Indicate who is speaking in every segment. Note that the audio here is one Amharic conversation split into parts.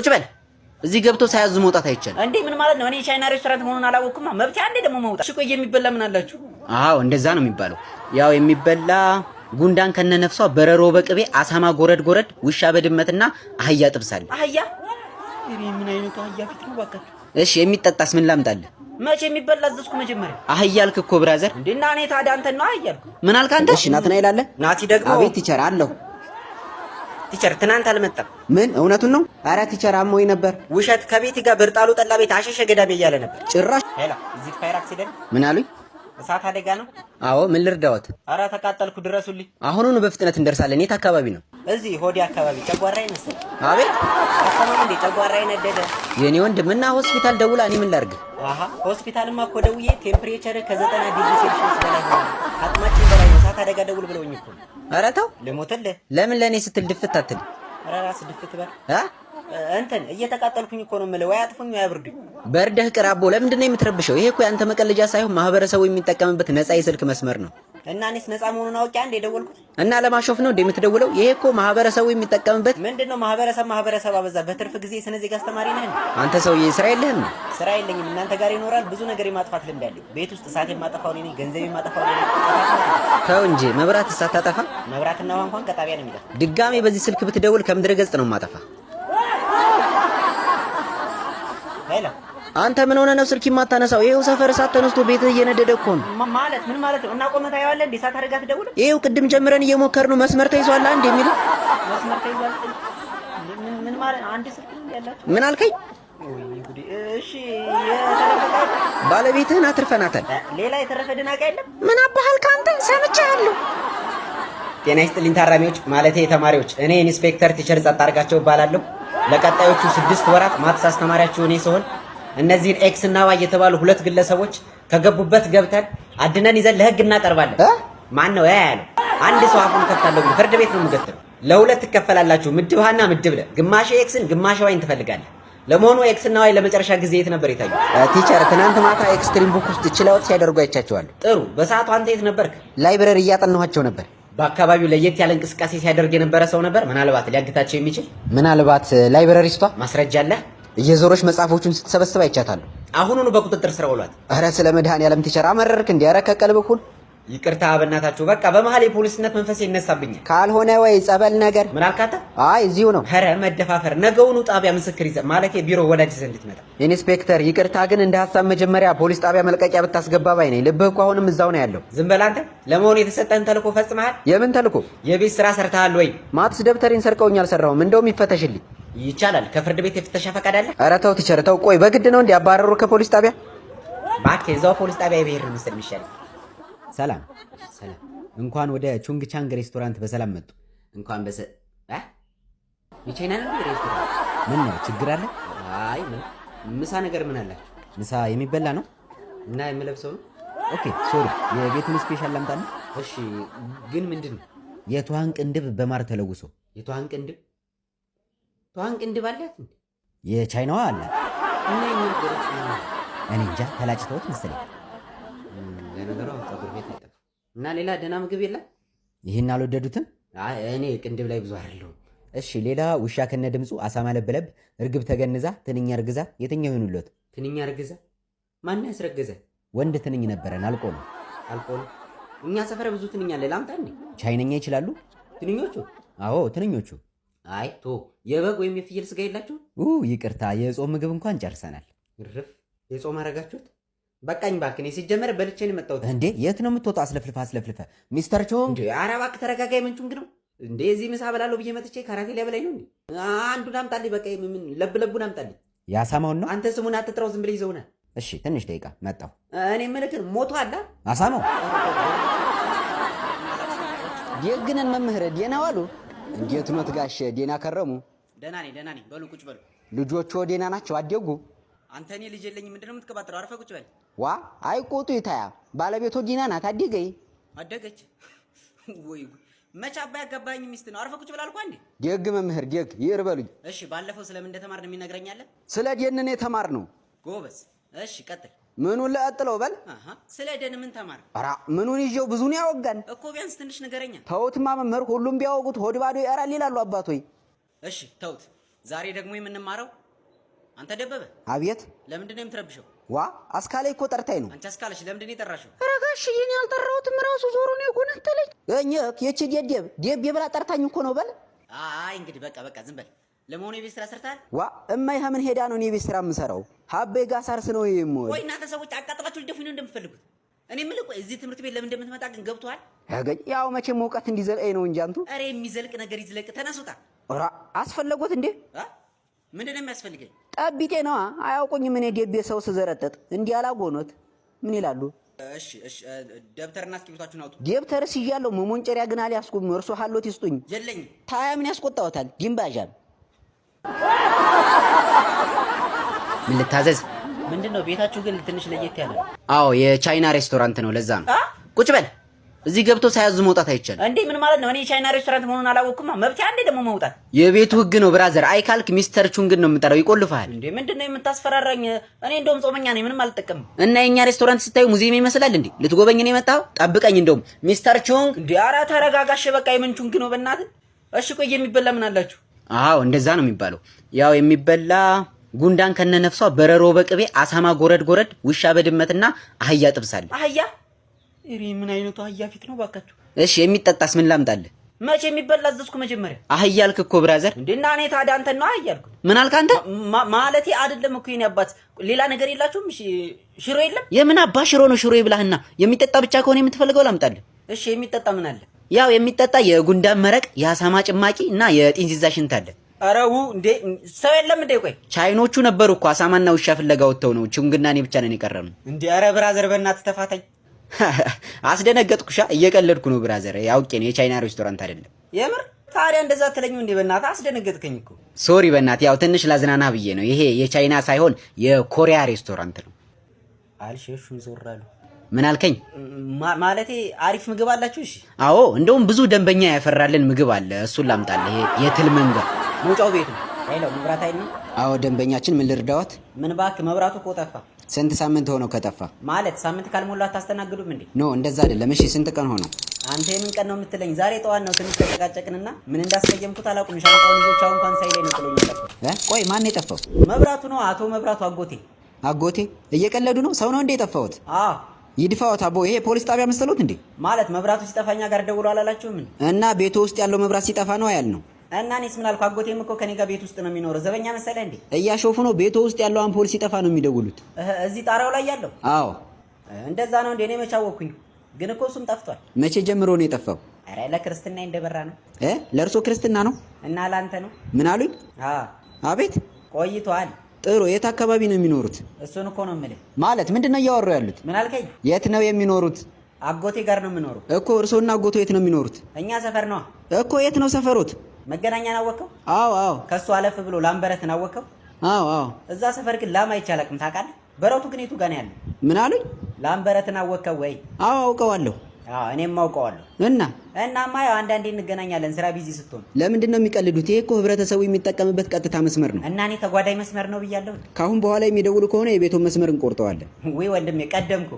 Speaker 1: ቁጭ በል። እዚህ ገብቶ ሳያዙ መውጣት አይቻልም
Speaker 2: እንዴ? ምን ማለት ነው? እኔ ቻይና ሬስቶራንት መሆኑን አላወቅኩም። መብቻ አንዴ ደግሞ መውጣት። እሺ ቆይ የሚበላ ምን አላችሁ?
Speaker 1: አዎ እንደዛ ነው የሚባለው። ያው የሚበላ ጉንዳን ከነነፍሷ፣ በረሮ በቅቤ፣ አሳማ ጎረድ ጎረድ፣ ውሻ በድመትና አህያ ጥብሳል።
Speaker 2: አህያ? እኔ ምን አይነት አህያ ፊት ነው ባካችሁ?
Speaker 1: እሺ የሚጠጣስ ምን ላምጣልህ?
Speaker 2: መቼ የሚበላ አዘዝኩ መጀመሪያ።
Speaker 1: አህያ አልክ እኮ ብራዘር።
Speaker 2: እንዴና እኔ ታዲያ አንተን ነው አህያ አልኩ።
Speaker 1: ምን አልክ አንተ? እሺ ናትና ይላል።
Speaker 2: ናቲ ደግሞ
Speaker 1: አቤት ቲቸር አለሁ።
Speaker 2: ቲቸር ትናንት አልመጣም።
Speaker 1: ምን እውነቱን ነው? ኧረ ቲቸር አሞኝ ነበር።
Speaker 2: ውሸት። ከቤት ጋር ብርጣሉ ጠላ ቤት አሸሸ ገዳሜ እያለ ነበር።
Speaker 1: ጭራሽ
Speaker 2: ሄላ እዚህ ፋየር አክሲደንት።
Speaker 1: ምን አሉኝ?
Speaker 2: እሳት አደጋ ነው።
Speaker 1: አዎ ምን ልርዳዎት?
Speaker 2: ኧረ ተቃጠልኩ ድረሱልኝ።
Speaker 1: አሁኑኑ በፍጥነት እንደርሳለን። የት አካባቢ ነው?
Speaker 2: እዚህ ሆዴ አካባቢ ጨጓራዬ መሰለኝ።
Speaker 1: አቤት
Speaker 2: አሰማም እንዴ ጨጓራዬ ነደደ።
Speaker 1: የኔ ወንድም እና ሆስፒታል ደውላ እኔ ምን ላድርግ?
Speaker 2: አሃ ሆስፒታልማ እኮ ደውዬ ቴምፕሬቸር ከ90 ዲግሪ ሴልሺየስ በላይ ነው፣ አጥማችን በላይ ነው፣ እሳት አደጋ ደውል ብለውኝ እኮ።
Speaker 1: ኧረ ተው
Speaker 2: ልሞትልህ።
Speaker 1: ለምን ለእኔ ስትል ድፍት አትል?
Speaker 2: ኧረ እራስህ ድፍት በል። እንትን እየተቃጠልኩኝ እኮ ነው የምልህ። ወይ አጥፉኝ ወይ አብርዱኝ።
Speaker 1: በርደህ ቅራቦ። ለምንድን ነው የምትረብሸው? ይሄ እኮ ያንተ መቀለጃ ሳይሆን ማህበረሰቡ የሚጠቀምበት ነፃ የስልክ መስመር ነው።
Speaker 2: እና እኔስ ነፃ መሆኑን አውቄ አንዴ የደወልኩት
Speaker 1: እና ለማሾፍ ነው እንደ የምትደውለው? ይሄ እኮ ማህበረሰቡ የሚጠቀምበት።
Speaker 2: ምንድነው ማህበረሰብ አበዛ። በትርፍ ጊዜ ስነ ዜጋ አስተማሪ ነህ
Speaker 1: አንተ ሰውዬ። ስራ የለህም?
Speaker 2: ስራ የለኝም። እናንተ ጋር ይኖራል። ብዙ ነገር የማጥፋት ልምድ አለኝ። ቤት ውስጥ እሳት የማጠፋው እኔ ነኝ። ገንዘብ የማጠፋው እኔ ነኝ።
Speaker 1: ተው እንጂ መብራት እሳት ታጠፋ?
Speaker 2: መብራትና ውሃ እንኳን ከጣቢያ ነው የሚጠፋ።
Speaker 1: ድጋሜ በዚህ ስልክ ብትደውል ከምድረ ገጽ ነው የማጠፋ።
Speaker 2: ሄሎ
Speaker 1: አንተ ምን ሆነ ነው ስልክ የማታነሳው? ይሄው ሰፈር እሳት ተነስቶ ቤትህ እየነደደ እኮ ነው።
Speaker 2: ማለት ምን ማለት ነው? እና ቆመታ ያዋለ እንዴ? እሳት አደጋ ትደውል?
Speaker 1: ይሄው ቅድም ጀምረን እየሞከርነው መስመር ተይዟል አንዴ የሚለው
Speaker 2: መስመር ተይዟል። ምን ማለት አንድ ስልክ ያላችሁ?
Speaker 1: ምን አልከኝ?
Speaker 2: እሺ የተረፈ
Speaker 1: ባለቤትህን አትርፈናታል።
Speaker 2: ሌላ የተረፈ ድናቃ የለም?
Speaker 1: ምን አባህል ካንተ ሰምቻለሁ።
Speaker 2: ጤና ይስጥልኝ ታራሚዎች፣ ማለቴ ተማሪዎች። እኔ ኢንስፔክተር ቲቸር ጸጥ አድርጋቸው እባላለሁ። ለቀጣዮቹ 6 ወራት ማትስ አስተማሪያችሁ እኔ ስሆን እነዚህን ኤክስ እና ዋይ የተባሉ ሁለት ግለሰቦች ከገቡበት ገብተን አድነን ይዘን ለህግ እናቀርባለን። ማን ነው ያለው? አንድ ሰው አፉን ከፍታለሁ ብሎ ፍርድ ቤት ነው የምገትረው። ለሁለት ትከፈላላችሁ፣ ምድብ ሀና ምድብ ለ። ግማሽ ኤክስን ግማሽ ዋይን ትፈልጋለህ። ለመሆኑ ኤክስ እና ዋይ ለመጨረሻ ጊዜ የት ነበር የታዩት?
Speaker 1: ቲቸር ትናንት ማታ ኤክስትሪም ቡክ ውስጥ ችለውት ሲያደርጉ አይቻቸዋለሁ።
Speaker 2: ጥሩ። በሰዓቱ አንተ የት ነበርክ?
Speaker 1: ላይብረሪ እያጠናኋቸው ነበር።
Speaker 2: በአካባቢው ለየት ያለ እንቅስቃሴ ሲያደርግ የነበረ ሰው ነበር? ምናልባት ሊያግታቸው የሚችል?
Speaker 1: ምናልባት ላይብረሪስቷ
Speaker 2: ማስረጃ አለ?
Speaker 1: እየዞረች መጽሐፎቹን ስትሰበስብ አይቻታለሁ።
Speaker 2: አሁኑኑ በቁጥጥር ስር ውሏት።
Speaker 1: አረ ስለ መድኃኒዓለም ቲቸር አመረርክ እንዴ? አረ ከቀልብ ሁሉ
Speaker 2: ይቅርታ በእናታችሁ። በቃ በመሀል የፖሊስነት መንፈስ ይነሳብኛል።
Speaker 1: ካልሆነ ወይ ጸበል ነገር።
Speaker 2: ምን አልካታ?
Speaker 1: አይ እዚሁ ነው።
Speaker 2: ኧረ መደፋፈር። ነገውኑ ጣቢያ ምስክር ይዘህ ማለት ቢሮ ወላጅ ዘንድ ትመጣ።
Speaker 1: ኢንስፔክተር ይቅርታ ግን እንደ ሐሳብ መጀመሪያ ፖሊስ ጣቢያ መልቀቂያ ብታስገባ ባይ ነኝ። ልብህ እኮ አሁንም እዛው ነው ያለው።
Speaker 2: ዝም በል አንተ። ለመሆኑ የተሰጠህን ተልእኮ ፈጽመሃል?
Speaker 1: የምን ተልእኮ?
Speaker 2: የቤት ስራ ሰርተሃል ወይ?
Speaker 1: ማትስ ደብተሬን ሰርቀውኝ አልሰራሁም። እንደውም ይፈተሽልኝ።
Speaker 2: ይቻላል። ከፍርድ ቤት የፍተሻ ፈቃድ አለ?
Speaker 1: ኧረ ተው ቲቸር ተው። ቆይ በግድ ነው እንዴ ያባረሩ ከፖሊስ ጣቢያ?
Speaker 2: እባክህ እዛው ፖሊስ ጣቢያ የብሄር ምስል የሚሻል።
Speaker 3: ሰላም እንኳን ወደ ቹንግ ቻንግ ሬስቶራንት በሰላም መጡ።
Speaker 2: እንኳን የቻይና ነው ሬስቶራንት።
Speaker 3: ምን ነው ችግር አለ?
Speaker 2: አይ ምሳ ነገር ምን አላችሁ?
Speaker 3: ምሳ የሚበላ ነው
Speaker 2: እና የምለብሰው ነው።
Speaker 3: ኦኬ ሶሪ፣ የቤቱን ስፔሻል ላምጣልህ?
Speaker 2: እሺ ግን ምንድን ነው?
Speaker 3: የቷን ቅንድብ በማር ተለውሶ።
Speaker 2: የቷን ቅንድብ? ቷን ቅንድብ አላት እንዴ?
Speaker 3: የቻይናዋ አላት።
Speaker 2: እና የሚያገሩት
Speaker 3: እኔ እንጃ ተላጭተውት መሰለኝ።
Speaker 2: ለነገሩ ፀጉር ቤት አይጠፋም። እና ሌላ ደህና ምግብ የለም?
Speaker 3: ይህን አልወደዱትም?
Speaker 2: አይ እኔ ቅንድብ ላይ ብዙ አይደለሁም።
Speaker 3: እሺ ሌላ ውሻ ከነ ድምፁ፣ አሳማ ለበለብ፣ እርግብ ተገንዛ፣ ትንኛ እርግዛ፣ የትኛው ይሁንልዎት?
Speaker 2: ትንኛ እርግዛ? ማን ያስረገዘ?
Speaker 3: ወንድ ትንኝ ነበረን አልቆ ነው።
Speaker 2: አልቆ ነው? እኛ ሰፈር ብዙ ትንኛ አለ። ላምጣ እንዴ?
Speaker 3: ቻይነኛ ይችላሉ
Speaker 2: ትንኞቹ?
Speaker 3: አዎ ትንኞቹ።
Speaker 2: አይ የበግ ወይም የፍየል ስጋ የላችሁ?
Speaker 3: ይቅርታ የጾም ምግብ እንኳን ጨርሰናል።
Speaker 2: እርፍ። የጾም አረጋችሁት? በቃኝ እባክህ። እኔ ሲጀመር በልቼ ነው የመጣሁት።
Speaker 3: እንዴ የት ነው የምትወጣው? አስለፍልፈ ሚስተር ቾንግ።
Speaker 2: እንዴ ኧረ እባክህ ተረጋጋ። የምንቹንግ ነው እንዴ? እዚህ ምሳ በላለሁ ብዬ መጥቼ ካራቴ ሊያበላኝ ነው እንዴ? አንዱን አምጣልኝ። በቃ ምን ለብለቡን አምጣልኝ።
Speaker 3: ያሳማውን ነው?
Speaker 2: አንተ ስሙን አትጥራው፣ ዝም ብለህ ይዘውና።
Speaker 3: እሺ ትንሽ ደቂቃ መጣሁ።
Speaker 2: እኔ ምልክን ሞቶ አለ
Speaker 3: አሳማው።
Speaker 1: ደግነን መምህር ዴና ዋሉ። እንዴት ነው ትጋሽ? ዴና ከረሙ?
Speaker 2: ደህና ነኝ። በሉ ቁጭ በሉ።
Speaker 1: ልጆቹ ዴና ናቸው? አደጉ?
Speaker 2: አንተ እኔ ልጅ የለኝም ምንድነው የምትቀባጥረው? አርፈህ ቁጭ በል።
Speaker 1: ዋ አይቆጡ ይታያ። ባለቤቱ ዲና ናት።
Speaker 2: አደገች ወይ መቻ አባይ ያጋባኝ ሚስት ነው። አርፈህ ቁጭ በል አልኳ እንዴ።
Speaker 1: ደግ መምህር ደግ ይርበሉኝ።
Speaker 2: እሺ ባለፈው ስለምን እንደተማርን የሚነግረኛለ?
Speaker 1: ስለ ደን ነው የተማርነው።
Speaker 2: ጎበዝ። እሺ ቀጥል።
Speaker 1: ምኑን ለአጥለው በል።
Speaker 2: ስለ ደን ምን ተማር?
Speaker 1: ኧረ ምኑን ይዤው ብዙ ነው ያወጋን
Speaker 2: እኮ። ቢያንስ ትንሽ ንገረኛ።
Speaker 1: ተውትማ መምህር፣ ሁሉም ቢያወጉት ሆድ ባዶ ያራል ይላሉ አባቶይ።
Speaker 2: እሺ ተውት።
Speaker 1: ዛሬ ደግሞ የምንማረው አንተ ደበበ።
Speaker 3: አቤት።
Speaker 1: ለምንድን ነው የምትረብሸው?
Speaker 3: ዋ አስካለ እኮ ጠርታኝ ነው።
Speaker 1: አንቺ አስካለሽ ለምንድን ነው የጠራሽው?
Speaker 3: ረጋሽ ይሄን ያልጠራሁትም ራሱ ዞሮ ነው የጎነተለኝ። የቺ ደብ ብላ ጠርታኝ እኮ ነው። በል
Speaker 1: አይ እንግዲህ በቃ ዝም በል። ለመሆኑ የቤት ስራ ሰርታል?
Speaker 3: ዋ እማይ ምን ሄዳ ነው የቤት ስራ የምሰራው? ሀቤ ጋር ሳርስ ነው የምወል።
Speaker 1: ወይ እናንተ ሰዎች አቃጥላችሁ ልደፉኝ ነው እንደምትፈልጉት? እኔ ምን ልቆይ እዚህ ትምህርት ቤት ለምን እንደምትመጣ ግን ገብቷል?
Speaker 3: ያገኝ ያው መቼም እውቀት እንዲዘልቀኝ ነው እንጂ አንቱ።
Speaker 1: አሬ የሚዘልቅ ነገር ይዝለቅ። ተነሱታ።
Speaker 3: ራ አስፈለጎት እንዴ?
Speaker 1: ምንድን ነው የሚያስፈልገኝ?
Speaker 3: ጠቢጤ ነዋ። አያውቁኝም። እኔ ደቤ ሰው ስዘረጠጥ እንዲህ አላጎኖት ምን ይላሉ?
Speaker 1: እሺ ደብተርና እስክሪብቷችሁን አውጡ።
Speaker 3: ደብተርስ ይያለው መሞንጨሪያ ግን አልያዝኩም። እርሶ ሀሎት ይስጡኝ።
Speaker 1: የለኝም።
Speaker 3: ታያ ምን ያስቆጣዎታል? ዲምባዣን
Speaker 1: ምን ልታዘዝ? ምንድነው? ቤታችሁ ግን ትንሽ ለየት ያለ። አዎ የቻይና ሬስቶራንት ነው። ለዛ ነው። ቁጭ በል። እዚህ ገብቶ ሳያዙ መውጣት አይቻልም። እንዴ ምን ማለት ነው? እኔ የቻይና ሬስቶራንት መሆኑን አላወቅኩማ። መብት አንዴ ደግሞ መውጣት የቤቱ ህግ ነው ብራዘር። አይ ካልክ ሚስተር ቹንግን ነው የምጠራው። ይቆልፋል። እንዴ ምንድነው የምታስፈራራኝ? እኔ እንደውም ጾመኛ ነኝ፣ ምንም አልጠቀምም። እና የኛ ሬስቶራንት ስታዩ ሙዚየም ይመስላል እንዴ? ልትጎበኝ ነው የመጣው? ጠብቀኝ። እንደውም ሚስተር ቹንግ። እንዴ ኧረ ተረጋጋሽ በቃ። የምን ቹንግ ነው በእናትህ? እሺ ቆይ የሚበላ ምን አላችሁ? አዎ እንደዛ ነው የሚባለው። ያው የሚበላ ጉንዳን ከነነፍሷ፣ በረሮ በቅቤ፣ አሳማ ጎረድ፣ ውሻ በድመትና አህያ ጥብሳል። አህያ እሪ ምን አይነቱ አህያ ፊት ነው ባካችሁ። እሺ የሚጠጣስ ምን ላምጣልህ? መቼ የሚበላ አዘዝኩ መጀመሪያ። አህያ አልክ እኮ ብራዘር። እንዴና እኔ ታዲያ አንተ ነው አህያ አልኩ። ምን አልክ አንተ? ማለቴ አይደለም እኮ የኔ አባት። ሌላ ነገር የላችሁም? ሽሮ የለም? የምን አባ ሽሮ ነው? ሽሮ ይብላህና የሚጠጣ ብቻ ከሆነ የምትፈልገው ላምጣልህ። እሺ የሚጠጣ ምን አለ? ያው የሚጠጣ የጉንዳን መረቅ፣ የአሳማ ጭማቂ እና የጢንዚዛ ሽንት አለ። አረው እንዴ ሰው የለም እንዴ? ቆይ ቻይኖቹ ነበሩ እኮ አሳማና ውሻ ፍለጋ ወጥተው ነው። ቹንግና እኔ ብቻ ነን የቀረነው። እንዴ አረ ብራዘር በእናትህ ተፋታኝ። አስደነገጥኩሻ። እየቀለድኩ ነው ብራዘር። ያውቄ ነው የቻይና ሬስቶራንት አይደለም። የምር ታዲያ እንደዛ አትለኝም እንዴ? በእናትህ አስደነገጥከኝ እኮ። ሶሪ በእናትህ ያው ትንሽ ላዝናና ብዬ ነው። ይሄ የቻይና ሳይሆን የኮሪያ ሬስቶራንት ነው። አልሸሹም ዞራሉ። ምን አልከኝ? ማለቴ አሪፍ ምግብ አላችሁ? እሺ አዎ፣ እንደውም ብዙ ደንበኛ ያፈራልን ምግብ አለ። እሱን ላምጣልህ። ይሄ የትልመንጋ ሞጫው ቤት ነው። ሄሎ መብራት አይደል? አዎ ደንበኛችን። ምን ልርዳዎት? ምን እባክህ መብራቱ እኮ ጠፋ። ስንት ሳምንት ሆነው ከጠፋ? ማለት ሳምንት ካልሞላ አታስተናግዱም እንዴ? ኖ እንደዛ አይደለም። እሺ ስንት ቀን ሆነው? አንተ የምን ቀን ነው የምትለኝ? ዛሬ ጠዋት ነው። ትንሽ ተጨቃጨቅንና ምን እንዳስቀየምኩት አላውቅም። ሻንጣውን ይዞ ቻው እንኳን ሳይለኝ ነው ጥሎኝ የጠፋው። ቆይ ማን ነው የጠፋው? መብራቱ ነው። አቶ መብራቱ አጎቴ። አጎቴ? እየቀለዱ ነው? ሰው ነው እንዴ የጠፋውት? አዎ ይድፋውት አቦ። ይሄ ፖሊስ ጣቢያ መሰሉት እንዴ? ማለት መብራቱ ሲጠፋኛ ጋር ደውሎ አላላችሁም እንዴ? እና ቤቱ ውስጥ ያለው መብራት ሲጠፋ ነው ያልነው። እና እኔስ ምን አልኩ? አጎቴም እኮ ከኔ ጋር ቤት ውስጥ ነው የሚኖረው። ዘበኛ መሰለህ እንዴ? እያሾፉ ነው። ቤቱ ውስጥ ያለው አምፖል ሲጠፋ ነው የሚደውሉት። እዚህ ጣራው ላይ ያለው? አዎ እንደዛ ነው እንዴ? እኔ መች አወኩኝ? ግን እኮ እሱም ጠፍቷል። መቼ ጀምሮ ነው የጠፋው? ኧረ ለክርስትና እንደበራ ነው። ለእርሶ ክርስትና ነው? እና ላንተ ነው? ምን አሉኝ? አቤት ቆይቷል። ጥሩ። የት አካባቢ ነው የሚኖሩት? እሱን እኮ ነው የምልህ። ማለት ምንድነው እያወሩ ያሉት? ምን አልከኝ? የት ነው የሚኖሩት? አጎቴ ጋር ነው የምኖረው እኮ። እርሶና አጎቶ የት ነው የሚኖሩት? እኛ ሰፈር ነው እኮ። የት ነው ሰፈሮት? መገናኛን አወቀው? አዎ አዎ። ከሱ አለፍ ብሎ ላምበረትን አወቀው? አዎ አዎ። እዛ ሰፈር ግን ላም አይቻልም ታውቃለህ? በረቱ ግን የቱ ጋር ነው ያለው? ምን አሉኝ? ላምበረትን አወቀው ወይ? አዎ አውቀዋለሁ። አዎ እኔም አውቀዋለሁ። እናማ ያው አንዳንዴ እንገናኛለን ስራ ቢዚ ስትሆን። ለምንድን ነው የሚቀልዱት? ይሄ እኮ ህብረተሰቡ የሚጠቀምበት ቀጥታ መስመር ነው። እና እኔ ተጓዳኝ መስመር ነው ብያለሁ። ካሁን በኋላ የሚደውሉ ከሆነ የቤቱን መስመር እንቆርጠዋለን። ወይ ወንድሜ ቀደምኩ።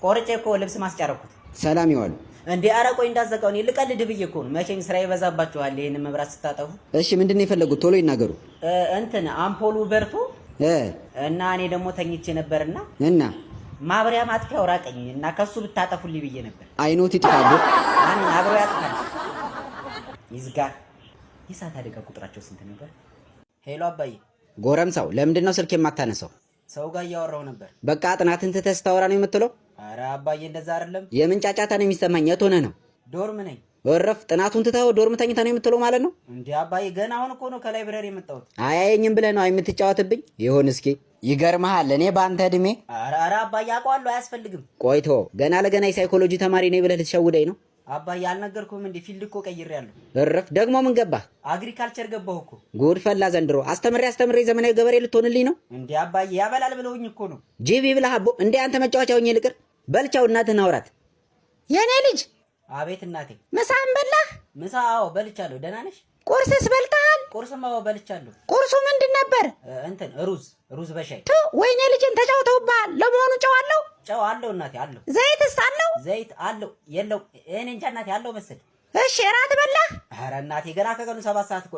Speaker 1: ቆርጬ እኮ ልብስ ማስጫረኩት። ሰላም ይዋሉ። እንዴ ኧረ ቆይ እንዳዘጋው። እኔ ልቀልድ ብዬ እኮ ነው። መቼም ስራ ይበዛባችኋል ይሄን መብራት ስታጠፉ። እሺ ምንድን ነው የፈለጉት? ቶሎ ይናገሩ። እንትን አምፖሉ በርቶ እና እኔ ደግሞ ተኝቼ ነበርና ማብሪያ ማጥፊያው ራቀኝ እና ከሱ ብታጠፉልኝ ብዬ ነበር። አይኖት ይጥፋሉ። አብሮ ያጥፋል። ይዝጋ። የሰዓት አደጋ ቁጥራቸው ስንት ነበር? ሄሎ አባዬ። ጎረምሳው ለምንድን ነው ስልክ የማታነሳው? ሰው ጋር እያወራው ነበር። በቃ ጥናትን ትተህ ስታወራ ነው የምትለው? ኧረ አባዬ እንደዛ አይደለም። የምን ጫጫታ ነው የሚሰማኝ? የት ሆነህ ነው? ዶርም ነኝ። ወረፍ ጥናቱን ትተህ ዶርም ተኝተህ ነው የምትለው ማለት ነው? እንዴ አባዬ ገና አሁን እኮ ነው ከላይብረሪ የመጣሁት። አያየኝም ብለህ ነው የምትጫወትብኝ? ይሁን እስኪ ይገርምሃል። እኔ በአንተ እድሜ። ኧረ አባዬ አውቀዋለሁ፣ አያስፈልግም። ቆይቶ ገና ለገና የሳይኮሎጂ ተማሪ ነኝ ብለህ ልትሸውደኝ ነው? አባዬ አልነገርኩም እንዴ? ፊልድ እኮ ቀይሬያለሁ። እረፍ። ደግሞ ምን ገባህ? አግሪካልቸር ገባሁ እኮ። ጉድ ፈላ ዘንድሮ። አስተምሬ ዘመናዊ ገበሬ ልትሆንልኝ ነው እንዴ? አባዬ ያበላል ብለውኝ እኮ ነው። ጂቢ ብለህ አቦ። እንዴ አንተ መጫወቻ ሆኜ ልቅር? በልቻው እናትህን አውራት። የኔ ልጅ። አቤት እናቴ። ምሳን በላህ? ምሳ አዎ በልቻለሁ። ደህና ነሽ? ቁርስስ በልተሃል? ቁርስማ አዎ በልቻለሁ። ቁርሱ ምንድን ነበር? እንትን ሩዝ በሻይ። ወይኔ ልጅን ተጫውተውብሃል። ለመሆኑ ጨው አለው? ጨው አለው እናቴ አለው። ዘይትስ አለው? ዘይት አለው የለው? እኔ እንጃ እናቴ አለው መሰል። እሺ እራት በላህ? ኧረ እናቴ ገና ከቀኑ 7 ሰዓት እኮ።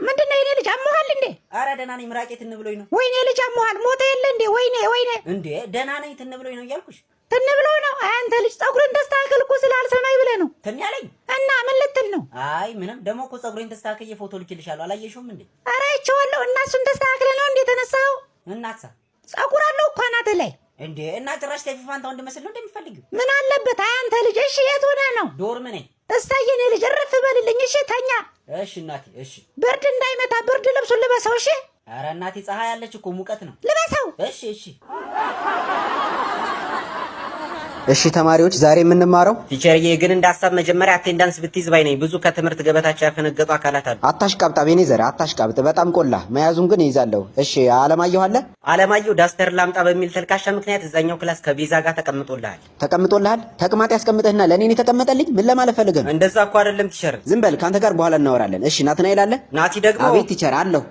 Speaker 4: ምንድነው የኔ ልጅ አሞሃል እንዴ?
Speaker 1: አረ ደህና ነኝ ምራቄ ትን ብሎኝ ነው።
Speaker 4: ወይኔ ልጅ አሞሃል ሞተ የለ እንዴ? ወይኔ
Speaker 1: እንዴ ደህና ነኝ ትን ብሎኝ ነው እያልኩሽ።
Speaker 4: ትን ብሎኝ ነው? አንተ ልጅ ፀጉርን ተስተካከል እኮ ስላልሰማኝ ብለህ ነው
Speaker 1: ትን ያለኝ።
Speaker 4: እና ምን ልትል ነው?
Speaker 1: አይ ምንም። ደግሞ እኮ ፀጉሬን ተስተካክዬ ፎቶ ልክልሻለሁ አላየሽውም እንዴ?
Speaker 4: አረ አይቼዋለሁ። እና እሱን ተስተካክለ ነው እንዴ ተነሳው?
Speaker 1: እናሳ
Speaker 4: ፀጉር አለው እኮ አናትህ ላይ
Speaker 1: እንዴ። እና ጭራሽ ሰይፉ ፋንታው እንደመስል ነው እንደምፈልግ።
Speaker 4: ምን አለበት? አንተ ልጅ እሺ የት ሆነህ ነው?
Speaker 1: ዶርም ነኝ።
Speaker 4: እስታዬ የኔ ልጅ እረፍ በልልኝ እሺ። ተኛ።
Speaker 1: እሺ እናቴ እሺ።
Speaker 4: ብርድ እንዳይመታ ብርድ ልብሱን ልበሰው እሺ።
Speaker 1: አረ እናቴ ፀሐይ ያለች እኮ ሙቀት ነው።
Speaker 4: ልበሰው።
Speaker 1: እሺ።
Speaker 2: እሺ ተማሪዎች ዛሬ የምንማረው ቲቸርዬ ግን እንዳሳብ መጀመሪያ አቴንዳንስ ብትይዝ ባይ ነኝ። ብዙ ከትምህርት ገበታቸው ያፈነገጡ አካላት አሉ። አታሽቃብጥ አቤኔዘር አታሽቃብጥ፣ በጣም ቆላ። መያዙን ግን ይይዛለሁ። እሺ አለማየሁ አለ። አለማየሁ ዳስተር ላምጣ በሚል ተልካሻ ምክንያት እዛኛው ክላስ ከቤዛ ጋር ተቀምጦልሃል። ተቅማጥ ያስቀምጥህና ለኔ ነው የተቀመጠልኝ። ምን ለማለት ፈልገህ ነው? እንደዛ እኮ አይደለም ቲቸር። ዝም በል ካንተ ጋር በኋላ እናወራለን። እሺ ናትናኤል አለ። ናቲ ደግሞ አቤት ቲቸር አለሁ።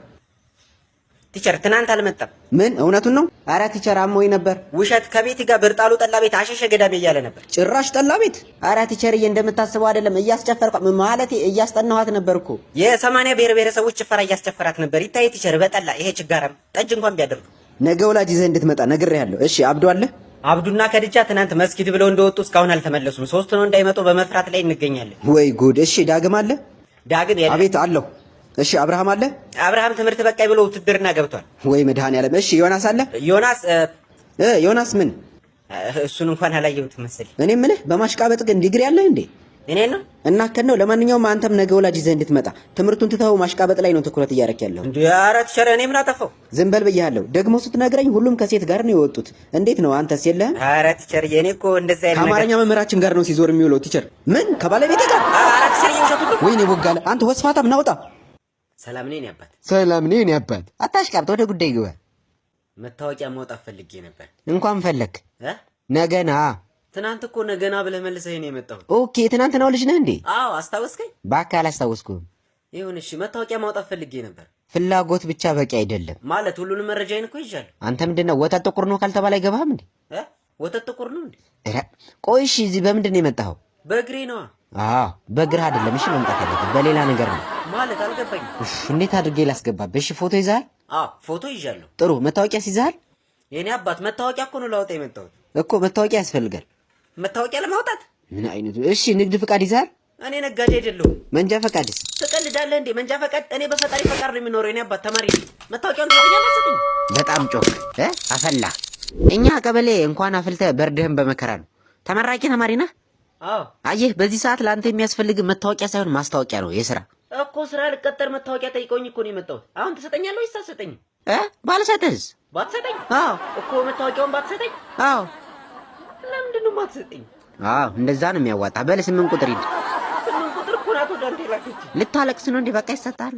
Speaker 2: ቲቸር ትናንት አልመጣም። ምን እውነቱን ነው? አረ ቲቸር አሞኝ ነበር። ውሸት። ከቤት ጋር ብርጣሉ ጠላ ቤት አሸሸ ገዳሜ እያለ ነበር። ጭራሽ ጠላ ቤት? አረ ቲቸርዬ እንደምታስበው አይደለም። እያስጨፈርኳ ማለቴ እያስጠናኋት ነበር እኮ። የ80 ብሔረሰቦች ጭፈራ እያስጨፈራት ነበር። ይታይ ቲቸር በጠላ ይሄ ችጋራም ጠጅ እንኳን ቢያደርጉ ነገ ወላጅ ይዘህ እንድትመጣ ነግሬሃለሁ። እሺ አብዱ አለ። አብዱና ከድጃ ትናንት መስጊድ ብለው እንደወጡ እስካሁን አልተመለሱም። ሶስት ነው እንዳይመጡ በመፍራት ላይ እንገኛለን። ወይ ጉድ። እሺ ዳግም አለ። ዳግም አቤት አለሁ። እሺ አብርሃም አለ። አብርሃም ትምህርት በቃይ ብሎ ውትድርና ገብቷል። ወይ መድኃኒዓለም። እሺ ዮናስ አለ። ዮናስ ምን? እሱን እንኳን አላየሁትም መሰለኝ። እኔ የምልህ በማሽቃበጥ ግን ዲግሪ አለህ እንዴ? እኔ ነው እና ከነው። ለማንኛውም አንተም ነገ ወላጅ ይዘህ እንድትመጣ ትምህርቱን ትተኸው ማሽቃበጥ ላይ ነው ትኩረት እያደረክ ያለው። እንዴ ኧረ ቲቸር እኔ ምን አጠፋው? ዝም በል ብያለሁ። ደግሞ ስትነግረኝ ሁሉም ከሴት ጋር ነው የወጡት። እንዴት ነው አንተስ የለህም? ኧረ ቲቸር የኔ እኮ እንደዛ አይደለም። ከአማርኛ መምህራችን ጋር ነው ሲዞር የሚውለው ቲቸር። ምን ከባለቤቴ ጋር? ኧረ ቲቸር የውሸቱ ነው። ወይኔ ቦጋለ አንተ ወስፋታም ናውጣ። ሰላም ነኝ አባት። ሰላም ነኝ አባት። አታሽቃብጥ፣ ወደ ጉዳይ ግባ። መታወቂያ ማውጣት ፈልጌ ነበር። እንኳን ፈለክ ነገና። ትናንት እኮ ነገና ብለህ መልሰህ ነው የመጣሁት። ኦኬ ትናንትናው ልጅ ነህ እንዴ? አዎ አስታወስከኝ? እባክህ አላስታወስኩም። ይሁን እሺ። መታወቂያ ማውጣት ፈልጌ ነበር። ፍላጎት ብቻ በቂ አይደለም ማለት ሁሉንም መረጃዬን እኮ ይዣለሁ። አንተ ምንድነው ወተት ጥቁር ነው ካልተባለ አይገባህም እንዴ? ወተት ጥቁር ነው እንዴ? ቆይ እሺ እዚህ በምንድን ነው የመጣኸው? በእግሬ ነዋ። አዎ በእግርህ አይደለም። እሺ መምጣት ያለብህ በሌላ ነገር ነው ማለት አልገባኝም። እሺ እንዴት አድርጌ ላስገባብህ? እሺ ፎቶ ይዘሃል? አዎ ፎቶ ይዣለሁ። ጥሩ መታወቂያ ይዘሃል? የኔ አባት መታወቂያ እኮ ነው ላወጣ የመጣሁት እኮ። መታወቂያ ያስፈልጋል። መታወቂያ ለማውጣት ምን አይነቱ? እሺ ንግድ ፍቃድ ይዘሃል? እኔ ነጋዴ አይደለሁም። መንጃ ፈቃድስ? ትቀልዳለህ እንዴ? መንጃ ፈቃድ እኔ በፈጣሪ ፈቃድ ነው የሚኖረው። የኔ አባት ተማሪ ነኝ። መታወቂያውን ትሰጠኛለህ? በጣም ጮክ አፈላ። እኛ ቀበሌ እንኳን አፍልተህ በርድህን በመከራ ነው። ተመራቂ ተማሪ ነህ? አዎ። አየህ በዚህ ሰዓት ለአንተ የሚያስፈልግ መታወቂያ ሳይሆን ማስታወቂያ ነው። የስራ እኮ ስራ ልቀጠር መታወቂያ ጠይቀውኝ እኮ ነው የመጣሁት። አሁን ትሰጠኛለህ ወይስ አትሰጠኝም? ባልሰጥህስ? ባትሰጠኝ? አዎ እኮ መታወቂያውን ባትሰጠኝ? አዎ። ለምንድን ነው የማትሰጠኝ? አዎ እንደዛ ነው የሚያዋጣ። በል 8 ቁጥር ሂድ። 8 ቁጥር እኮ ናት ወደ አንተ የላከችኝ። ልታለቅስ ነው እንዴ? በቃ ይሰጣል።